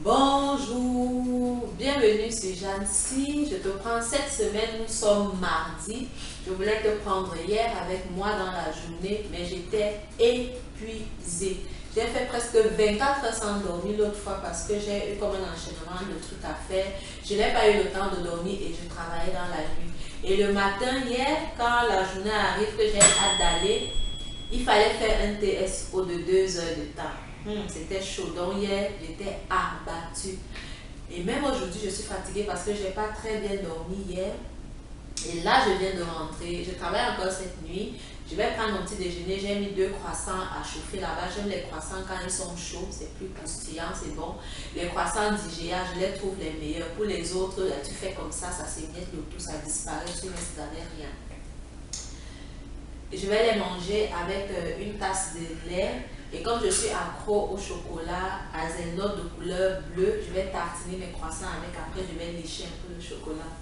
Bonjour, bienvenue sur Jeanne-Si. Je te prends cette semaine, nous sommes mardi. Je voulais te prendre hier avec moi dans la journée, mais j'étais épuisée. J'ai fait presque 24 heures sans dormir l'autre fois parce que j'ai eu comme un enchaînement de trucs à faire. Je n'ai pas eu le temps de dormir et je travaillais dans la nuit. Et le matin, hier, quand la journée arrive que j'ai hâte d'aller, il fallait faire un TSO de 2 heures de temps. C'était chaud. Donc hier, j'étais abattue. Et même aujourd'hui, je suis fatiguée parce que je n'ai pas très bien dormi hier. Et là, je viens de rentrer. Je travaille encore cette nuit. Je vais prendre mon petit déjeuner. J'ai mis 2 croissants à chauffer là-bas. J'aime les croissants quand ils sont chauds. C'est plus croustillant, c'est bon. Les croissants d'IGA, je les trouve les meilleurs. Pour les autres, là, tu fais comme ça s'émiette le tout, ça disparaît. Tu ne laisses rien. Je vais les manger avec une tasse de lait. Et comme je suis accro au chocolat, à hazelnut de couleur bleue, je vais tartiner mes croissants avec. Après, je vais lécher un peu le chocolat.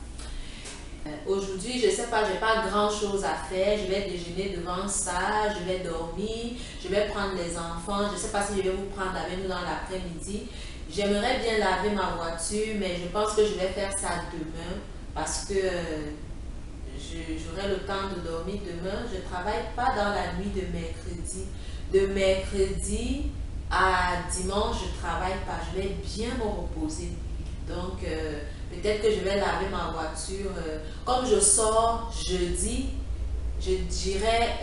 Aujourd'hui, je ne sais pas, je n'ai pas grand chose à faire. Je vais déjeuner devant ça, je vais dormir, je vais prendre les enfants. Je ne sais pas si je vais vous prendre avec nous dans l'après-midi. J'aimerais bien laver ma voiture, mais je pense que je vais faire ça demain parce que j'aurai le temps de dormir demain. Je ne travaille pas dans la nuit de mercredi. De mercredi à dimanche, je ne travaille pas. Je vais bien me reposer. Donc, peut-être que je vais laver ma voiture. Comme je sors jeudi, je dirais,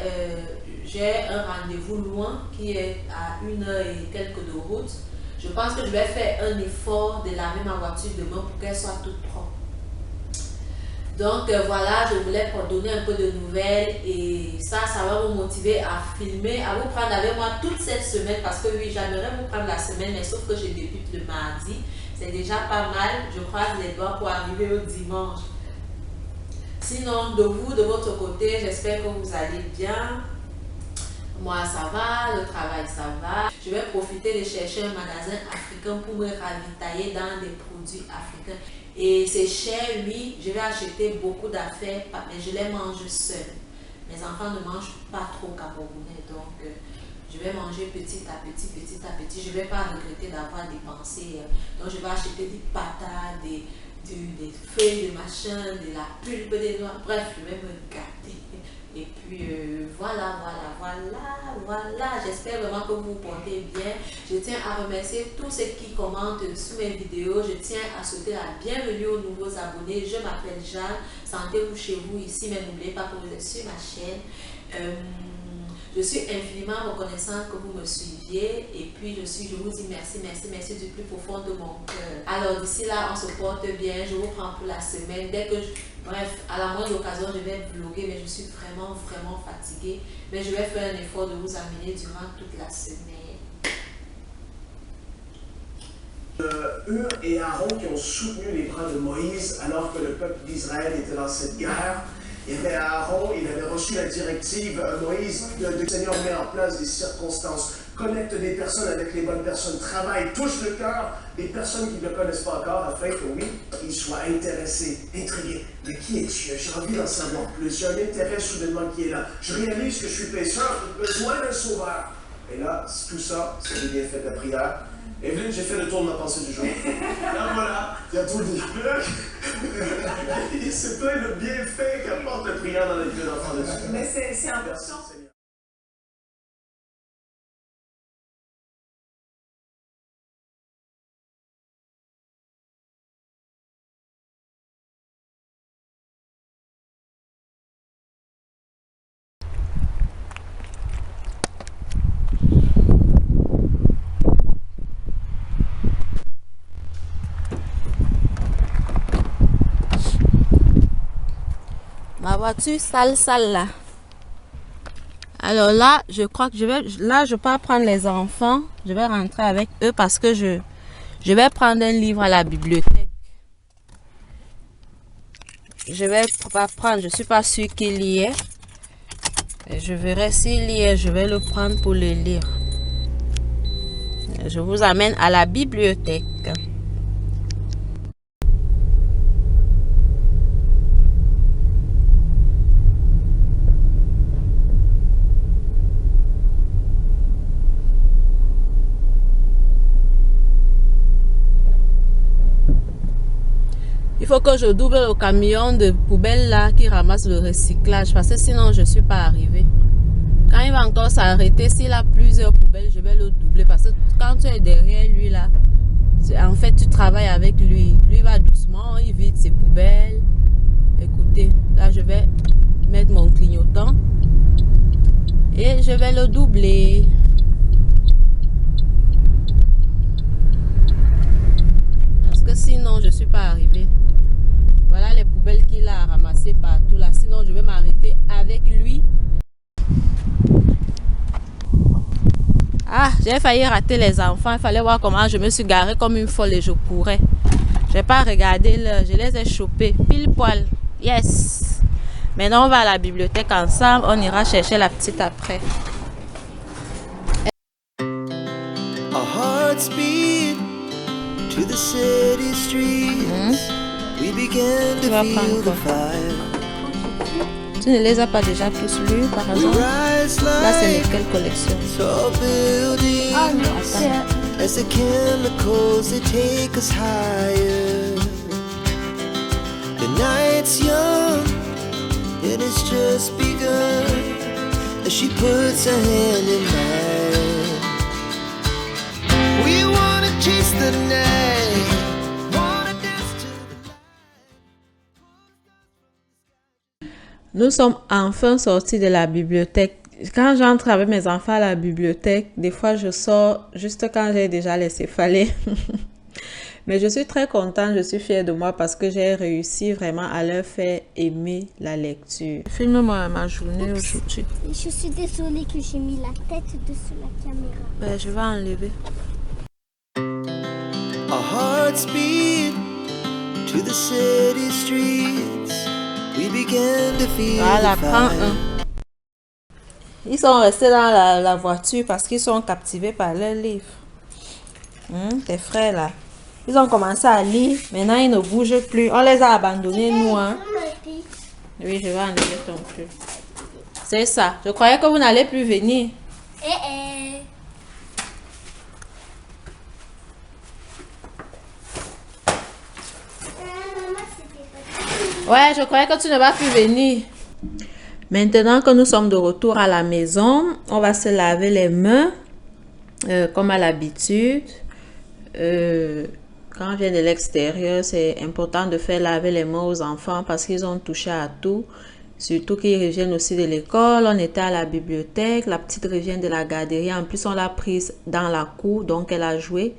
j'ai un rendez-vous loin qui est à 1 heure et quelques de route. Je pense que je vais faire un effort de laver ma voiture demain pour qu'elle soit toute propre. Donc voilà, je voulais donner un peu de nouvelles et ça va me motiver à filmer, à vous prendre avec moi toute cette semaine parce que oui, j'aimerais vous prendre la semaine, mais sauf que je débute le mardi. C'est déjà pas mal, je croise les doigts pour arriver au dimanche. Sinon, de vous, de votre côté, j'espère que vous allez bien. Moi, ça va, le travail, ça va. Je vais profiter de chercher un magasin africain pour me ravitailler dans des produits africains. Et c'est cher, oui, je vais acheter beaucoup d'affaires, mais je les mange seule. Mes enfants ne mangent pas trop camerounais, donc je vais manger petit à petit, petit à petit. Je ne vais pas regretter d'avoir dépensé. Donc je vais acheter des patates, des feuilles de machin, de la pulpe des noix. Bref, je vais me gâter. Et puis voilà. J'espère vraiment que vous vous portez bien. Je tiens à remercier tous ceux qui commentent sous mes vidéos. Je tiens à souhaiter la bienvenue aux nouveaux abonnés. Je m'appelle Jeanne. Sentez-vous chez vous ici, mais n'oubliez pas que vous êtes sur ma chaîne. Je suis infiniment reconnaissante que vous me suiviez et puis je vous dis merci du plus profond de mon cœur. Alors d'ici là, on se porte bien, je vous prends pour la semaine. Bref, à la moindre occasion, je vais vlogger, mais je suis vraiment fatiguée. Mais je vais faire un effort de vous amener durant toute la semaine. Hur et Aaron qui ont soutenu les bras de Moïse alors que le peuple d'Israël était dans cette guerre. Il y avait Aaron, il avait reçu la directive, Moïse, le Seigneur met en place des circonstances, connecte des personnes avec les bonnes personnes, travaille, touche le cœur des personnes qui ne le connaissent pas encore, afin que oui, ils soient intéressés, intrigués. Mais qui es-tu? J'ai envie d'en savoir plus, j'ai un intérêt soudainement qui est là. Je réalise que je suis pécheur, j'ai besoin d'un sauveur. Et là, tout ça, c'est le bienfait de la prière. Evelyne, j'ai fait le tour de ma pensée du jour. Là, voilà, il y a tout dit. C'est plein de bienfaits qu'apporte la prière dans la vie de l'enfant de Dieu. Mais c'est important. Ma voiture sale là. Alors là, je crois que je pars prendre les enfants. Je vais rentrer avec eux parce que je vais prendre un livre à la bibliothèque. Je vais pas prendre, je suis pas sûre qu'il y est. Je verrai s'il y est, je vais le prendre pour le lire. Je vous amène à la bibliothèque. faut que je double le camion de poubelle là qui ramasse le recyclage parce que sinon je ne suis pas arrivée. Quand il va encore s'arrêter, s'il a plusieurs poubelles, je vais le doubler parce que quand tu es derrière lui là, en fait tu travailles avec lui. Lui va doucement, il vide ses poubelles. Écoutez, là je vais mettre mon clignotant et je vais le doubler. Parce que sinon je ne suis pas arrivée. Voilà les poubelles qu'il a ramassées partout là. Sinon je vais m'arrêter avec lui. Ah, j'ai failli rater les enfants. Il fallait voir comment je me suis garée comme une folle et je courais. Je n'ai pas regardé l'heure. Je les ai chopés. Pile poil. Yes. Maintenant, on va à la bibliothèque ensemble. On ira chercher la petite après. Our hearts beat to the city streets. We began to feel the fire. Tu ne les as pas déjà tous lus par hasard? Là, c'est lesquelles collections? Oh non, as the chemicals they take us higher. The night's young and it's just begun. As she puts her hand in mine, we wanna chase the night. Nous sommes enfin sortis de la bibliothèque. Quand j'entre avec mes enfants à la bibliothèque, des fois je sors juste quand j'ai déjà laissé faller. Mais je suis très contente, je suis fière de moi parce que j'ai réussi vraiment à leur faire aimer la lecture. Filme-moi ma journée aujourd'hui. Je suis désolée que j'ai mis la tête dessus la caméra. Ben, je vais enlever. Our hearts beat to the city streets. We began to feel Voilà, the prends fire. un. Ils sont restés dans la voiture parce qu'ils sont captivés par leurs livres. Tes frères là. Ils ont commencé à lire. Maintenant, ils ne bougent plus. On les a abandonnés, nous. Hein. Oui, je vais enlever ton pull. C'est ça. Je croyais que vous n'allez plus venir. Ouais, je croyais que tu ne vas plus venir. Maintenant que nous sommes de retour à la maison, on va se laver les mains comme à l'habitude. Quand on vient de l'extérieur, c'est important de faire laver les mains aux enfants parce qu'ils ont touché à tout. Surtout qu'ils reviennent aussi de l'école. On était à la bibliothèque. La petite revient de la garderie. En plus, on l'a prise dans la cour, donc elle a joué.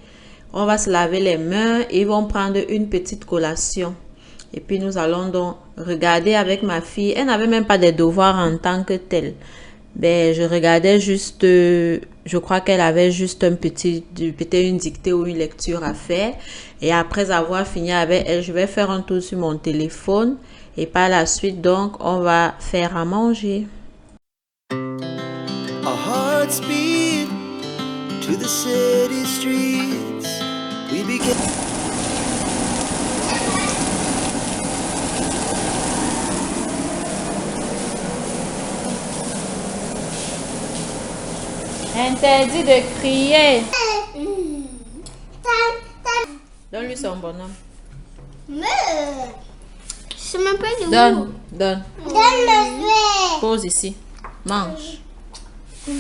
On va se laver les mains et ils vont prendre une petite collation. Et puis nous allons donc regarder avec ma fille. Elle n'avait même pas de devoirs en tant que telle. Ben, je regardais juste, je crois qu'elle avait juste peut-être une dictée ou une lecture à faire. Et après avoir fini avec elle, je vais faire un tour sur mon téléphone. Et par la suite, donc, on va faire à manger. Our hearts beat to the city streets. We began. Interdit de crier. Donne-lui son bonhomme. Je sais même pas de où. Donne. Donne le jouet. Pose ici. Mange. On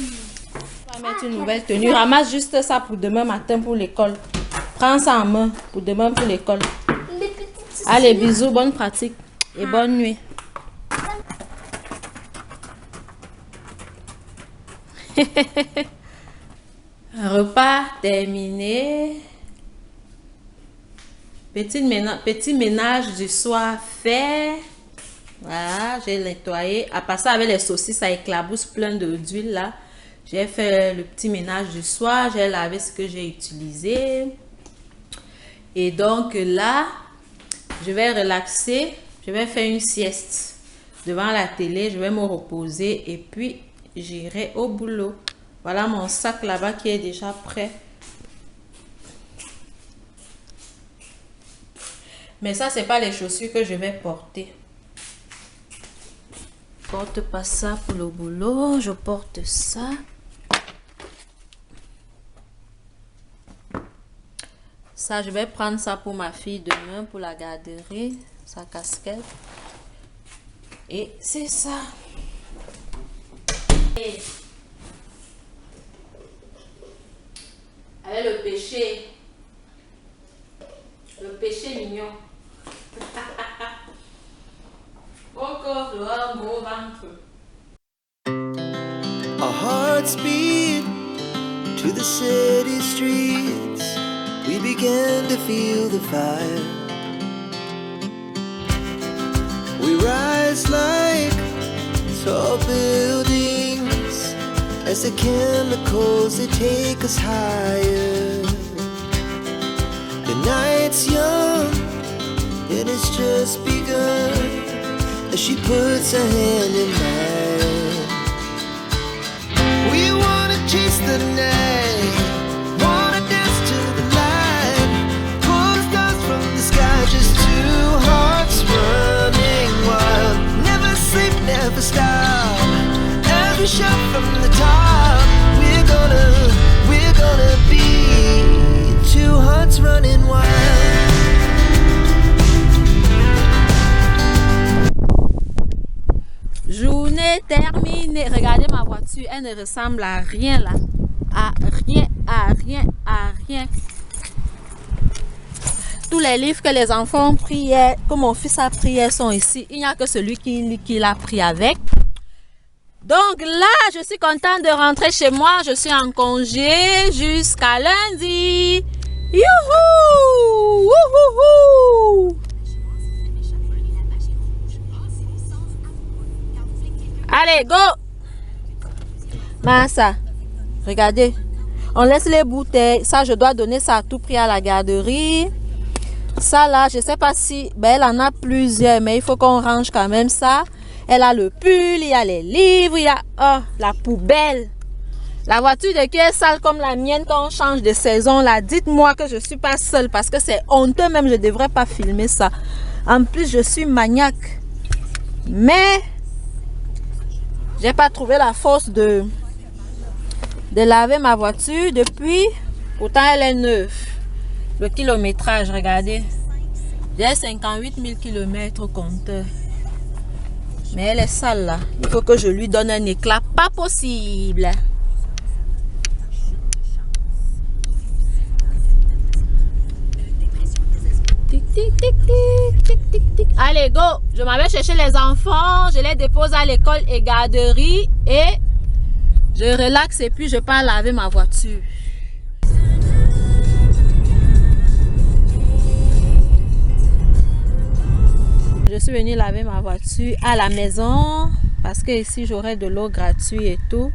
va mettre une nouvelle tenue. Ramasse juste ça pour demain matin pour l'école. Prends ça en main pour demain pour l'école. Allez, bisous, bonne pratique et bonne nuit. Repas terminé. Petit ménage du soir fait. Voilà, j'ai nettoyé. À part ça, avec les saucisses à éclabousse plein d'huile là. J'ai fait le petit ménage du soir. J'ai lavé ce que j'ai utilisé. Et donc là, je vais relaxer. Je vais faire une sieste devant la télé. Je vais me reposer et puis j'irai au boulot. Voilà mon sac là-bas qui est déjà prêt. Mais ça, c'est pas les chaussures que je vais porter. Je porte pas ça pour le boulot. Je porte ça. Ça, je vais prendre ça pour ma fille demain, pour la garderie, sa casquette. Et c'est ça. Et avec le péché mignon. Encore le gros ventre. Our hearts beat to the city streets. We began to feel the fire. We rise like tall buildings as the chemicals they take us higher. The night's young and it's just begun as she puts her hand in mine. We wanna chase the night, wanna dance to the light, pull the stars from the sky, just two hearts running wild. Never sleep, never stop, as we shout from the top. We're gonna be two hearts running wild. Journée terminée. Regardez ma voiture, elle ne ressemble à rien là. À rien. Tous les livres que les enfants priaient, que mon fils a prié, sont ici. Il n'y a que celui qui l'a pris avec. Donc là, je suis contente de rentrer chez moi. Je suis en congé jusqu'à lundi. Youhou! Wouhouhou! Allez, go! Massa, regardez. On laisse les bouteilles. Ça, je dois donner ça à tout prix à la garderie. Ça, là, je ne sais pas si... Ben, elle en a plusieurs, mais il faut qu'on range quand même ça. Elle a le pull, il y a les livres, il y a... Oh, la poubelle. La voiture de qui est sale comme la mienne quand on change de saison, là, dites-moi que je ne suis pas seule parce que c'est honteux même, je ne devrais pas filmer ça. En plus, je suis maniaque. Mais... j'ai pas trouvé la force de laver ma voiture depuis. Pourtant, elle est neuve. Le kilométrage, regardez. J'ai 58 000 km au compteur. Mais elle est sale là. Il faut que je lui donne un éclat. Pas possible. Tic, tic, tic, tic, tic, tic, tic. Allez, go! Je m'en vais chercher les enfants. Je les dépose à l'école et garderie. Et je relaxe et puis je pars laver ma voiture. Je suis venue laver ma voiture à la maison parce que ici j'aurai de l'eau gratuite et tout.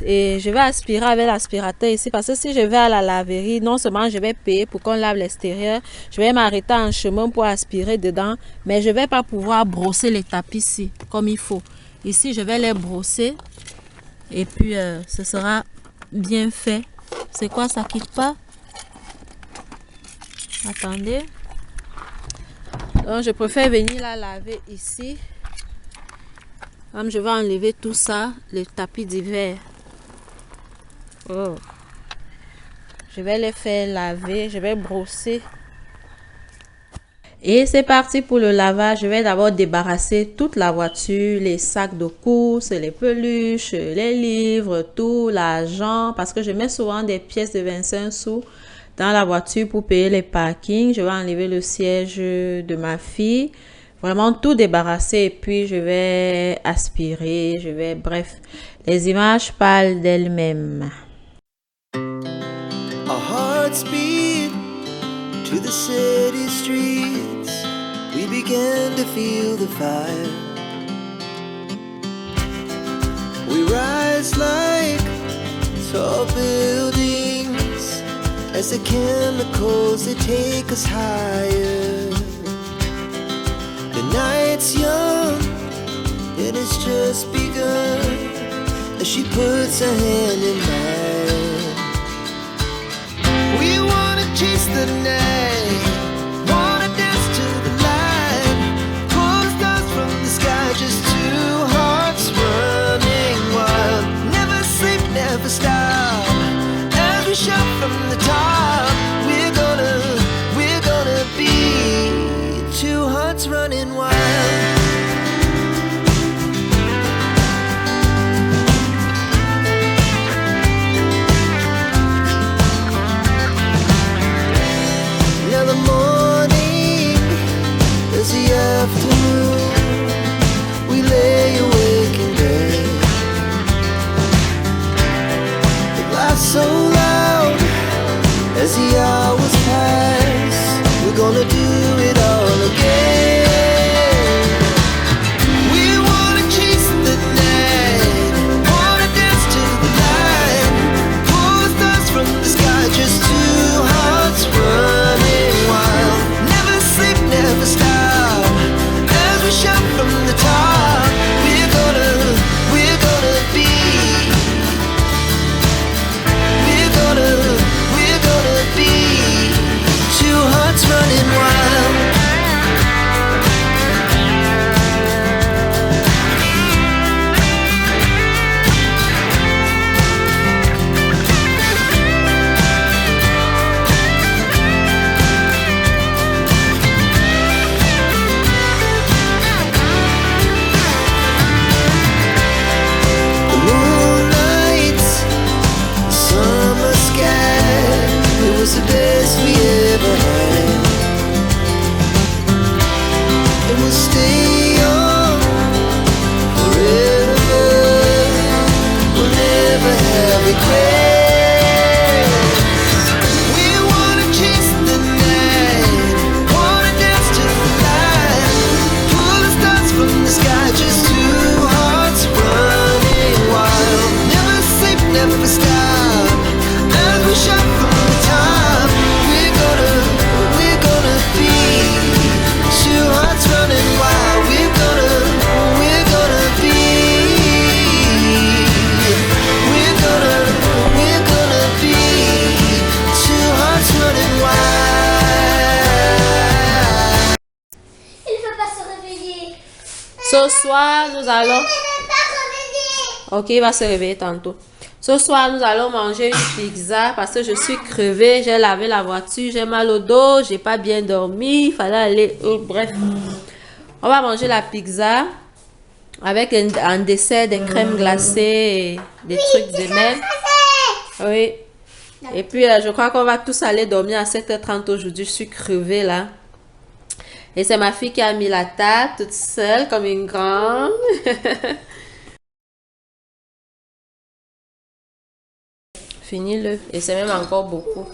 Et je vais aspirer avec l'aspirateur ici parce que si je vais à la laverie, non seulement je vais payer pour qu'on lave l'extérieur, je vais m'arrêter en chemin pour aspirer dedans, mais je ne vais pas pouvoir brosser les tapis ici comme il faut. Ici, je vais les brosser et puis ce sera bien fait. C'est quoi, ça quitte pas? Attendez. Donc, je préfère venir la laver ici. Comme je vais enlever tout ça, le tapis d'hiver. Oh. Je vais les faire laver, je vais brosser. Et c'est parti pour le lavage. Je vais d'abord débarrasser toute la voiture, les sacs de courses, les peluches, les livres, tout, l'argent. Parce que je mets souvent des pièces de 25 sous dans la voiture pour payer les parkings. Je vais enlever le siège de ma fille. Vraiment tout débarrasser et puis je vais aspirer. Bref, les images parlent d'elles-mêmes. Our hearts beat to the city streets. We began to feel the fire. We rise like tall buildings as the chemicals they take us higher. The night's young and it's just begun as she puts her hand in mine. We wanna chase the night, wanna dance to the light, pull the stars from the sky, just two hearts running wild. Never sleep, never stop, as we shout from the top. We're gonna Ce soir, nous allons... Ok, il va se réveiller tantôt. Ce soir, nous allons manger une pizza parce que je suis crevée. J'ai lavé la voiture, j'ai mal au dos, j'ai pas bien dormi. Il fallait aller... bref. On va manger la pizza avec un dessert, des crèmes glacées, et des trucs de même. Oui. Et puis, je crois qu'on va tous aller dormir à 7h30 aujourd'hui. Je suis crevée là. Et c'est ma fille qui a mis la table toute seule comme une grande. Finis-le. Et c'est même encore beaucoup.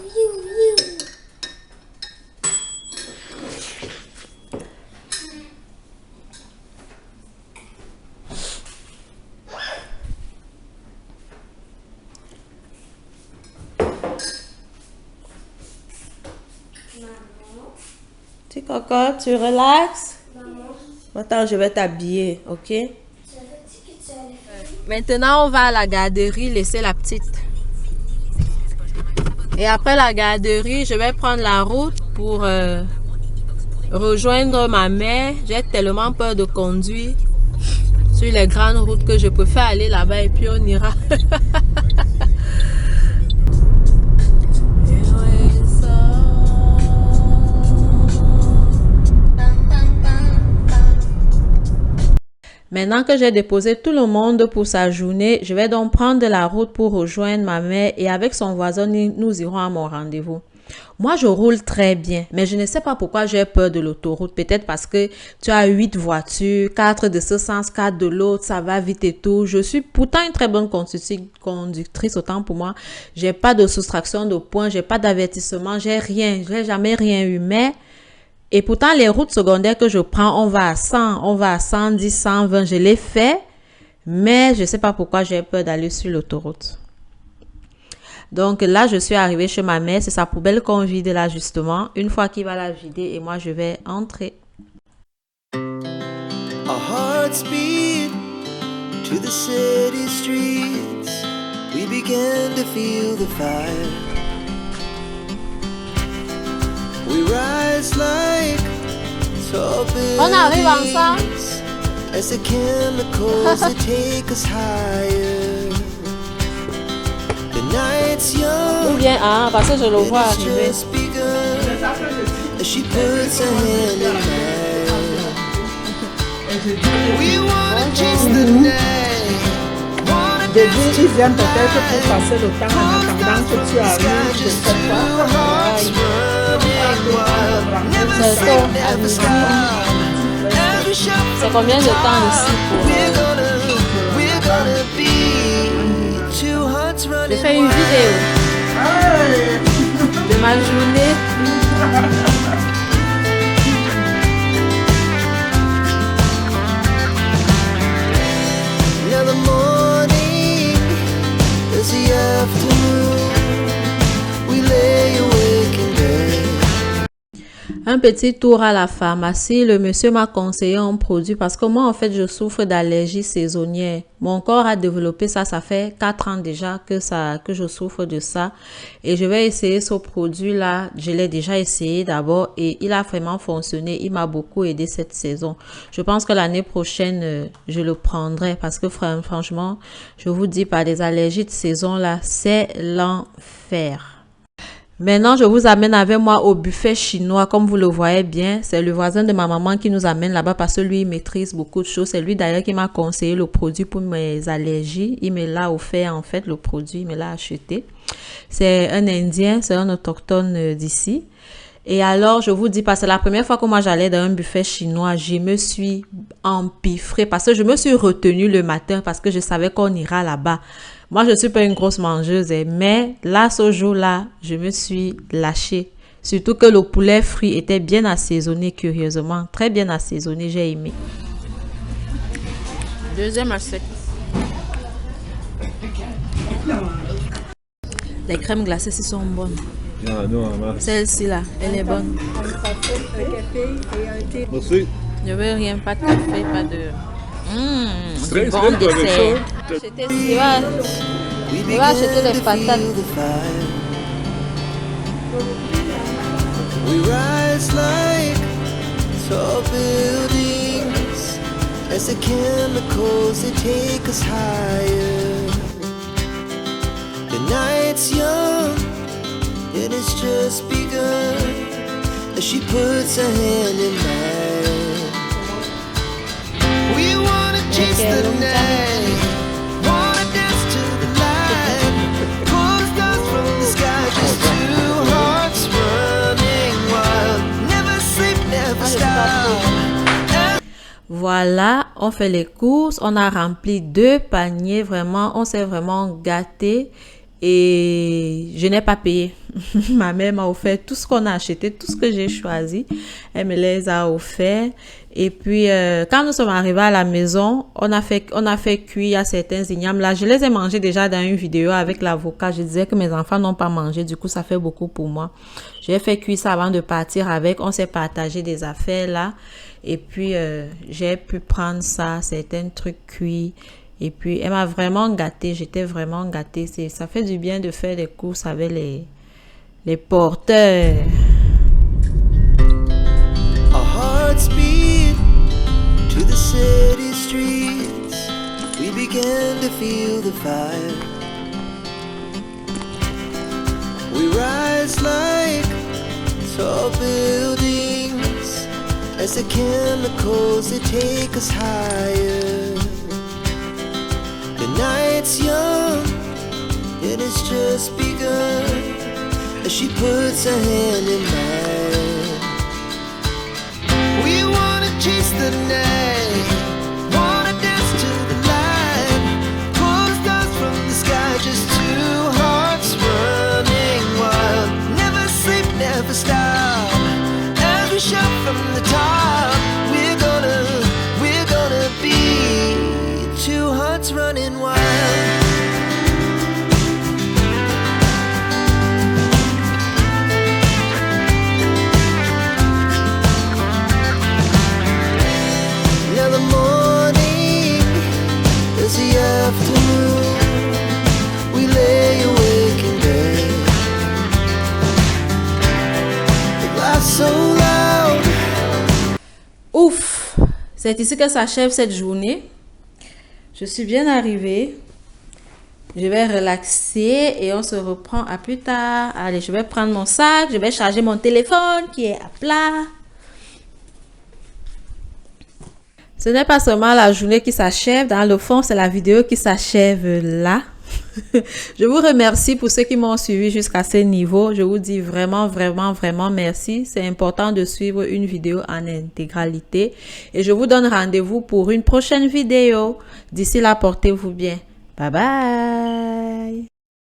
Tu cocotte, tu relaxes? Attends, je vais t'habiller, ok? Maintenant, on va à la garderie laisser la petite. Et après la garderie, je vais prendre la route pour rejoindre ma mère. J'ai tellement peur de conduire sur les grandes routes que je préfère aller là-bas et puis on ira. Maintenant que j'ai déposé tout le monde pour sa journée, je vais donc prendre la route pour rejoindre ma mère et avec son voisin, nous irons à mon rendez-vous. Moi, je roule très bien, mais je ne sais pas pourquoi j'ai peur de l'autoroute. Peut-être parce que tu as 8 voitures, 4 de ce sens, 4 de l'autre, ça va vite et tout. Je suis pourtant une très bonne conductrice, autant pour moi. J'ai pas de soustraction de points, j'ai pas d'avertissement, j'ai rien, j'ai jamais rien eu, mais... Et pourtant, les routes secondaires que je prends, on va à 100, on va à 110, 120. Je l'ai fait, mais je ne sais pas pourquoi j'ai peur d'aller sur l'autoroute. Donc là, je suis arrivée chez ma mère. C'est sa poubelle qu'on vide là, justement. Une fois qu'il va la vider, et moi, je vais entrer. Our hearts beat to the city streets. We began to feel the fire. We rise like tall buildings. On arrive ensemble. As the chemicals that take us higher. The night's young. Ou bien, parce que je le vois arriver. Just begun. As she puts her hand in mine. We wanna chase the night. Début, ils viennent peut-être pour passer le temps en attendant que tu arrives. Je sais pas. C'est combien de temps ici pour... Je fais une vidéo de ma journée. Now the morning is the afternoon. We lay awake in bed. Un petit tour à la pharmacie. Le monsieur m'a conseillé un produit parce que moi, en fait, je souffre d'allergies saisonnières. Mon corps a développé ça. Ça fait 4 ans déjà que je souffre de ça. Et je vais essayer ce produit-là. Je l'ai déjà essayé d'abord et il a vraiment fonctionné. Il m'a beaucoup aidé cette saison. Je pense que l'année prochaine, je le prendrai parce que franchement, je vous dis, par des allergies de saison là, c'est l'enfer. Maintenant, je vous amène avec moi au buffet chinois. Comme vous le voyez bien, c'est le voisin de ma maman qui nous amène là-bas parce que lui, il maîtrise beaucoup de choses. C'est lui d'ailleurs qui m'a conseillé le produit pour mes allergies. Il me l'a offert en fait, le produit, il me l'a acheté. C'est un Indien, c'est un autochtone d'ici. Et alors, je vous dis, parce que la première fois que moi j'allais dans un buffet chinois, je me suis empiffrée parce que je me suis retenue le matin parce que je savais qu'on ira là-bas. Moi, je ne suis pas une grosse mangeuse, mais là, ce jour-là, je me suis lâchée. Surtout que le poulet frit était bien assaisonné, curieusement. Très bien assaisonné, j'ai aimé. Deuxième assiette. Les crèmes glacées, elles sont bonnes. Celle-ci là, elle est bonne. Merci. Je veux rien, pas de café, pas de... Très bon simple avec dessert. ça. Il va acheter des patates. We rise like tall buildings as the chemicals they take us higher. The night's young, and it's just begun, as she puts her hand in mine. We wanna chase the night, wanna dance to the light, pull stars from the sky, just two hearts running wild, never sleep, never stop. Voilà, on fait les courses, on a rempli 2 paniers, vraiment, on s'est vraiment gâté et je n'ai pas payé. Ma mère m'a offert tout ce qu'on a acheté, tout ce que j'ai choisi, elle me les a offerts. Et puis, quand nous sommes arrivés à la maison, on a fait cuire certains ignames. Là, je les ai mangés déjà dans une vidéo avec l'avocat. Je disais que mes enfants n'ont pas mangé, du coup, ça fait beaucoup pour moi. J'ai fait cuire ça avant de partir avec. On s'est partagé des affaires là. Et puis, j'ai pu prendre ça, certains trucs cuits. Et puis, elle m'a vraiment gâtée. J'étais vraiment gâtée. Ça fait du bien de faire des courses avec les porteurs. Our hearts beat to the city streets. We began to feel the fire. We rise like tall buildings as the chemicals they take us higher. The night's young, and it's just begun, as she puts her hand in mine. We wanna chase the night, wanna dance to the light, pull stars from the sky, just two hearts running wild, never sleep, never stop. As we shout from the top, we're gonna be two hearts running wild. Now the morning is the afternoon. We lay awake in bed. The laugh's so loud. Ouf! C'est ici que s'achève cette journée. Je suis bien arrivée. Je vais relaxer et on se reprend à plus tard. Allez, je vais prendre mon sac. Je vais charger mon téléphone qui est à plat. Ce n'est pas seulement la journée qui s'achève. Dans le fond, c'est la vidéo qui s'achève là. Je vous remercie pour ceux qui m'ont suivi jusqu'à ce niveau. Je vous dis vraiment, vraiment, vraiment merci. C'est important de suivre une vidéo en intégralité. Et je vous donne rendez-vous pour une prochaine vidéo. D'ici là, portez-vous bien. Bye bye.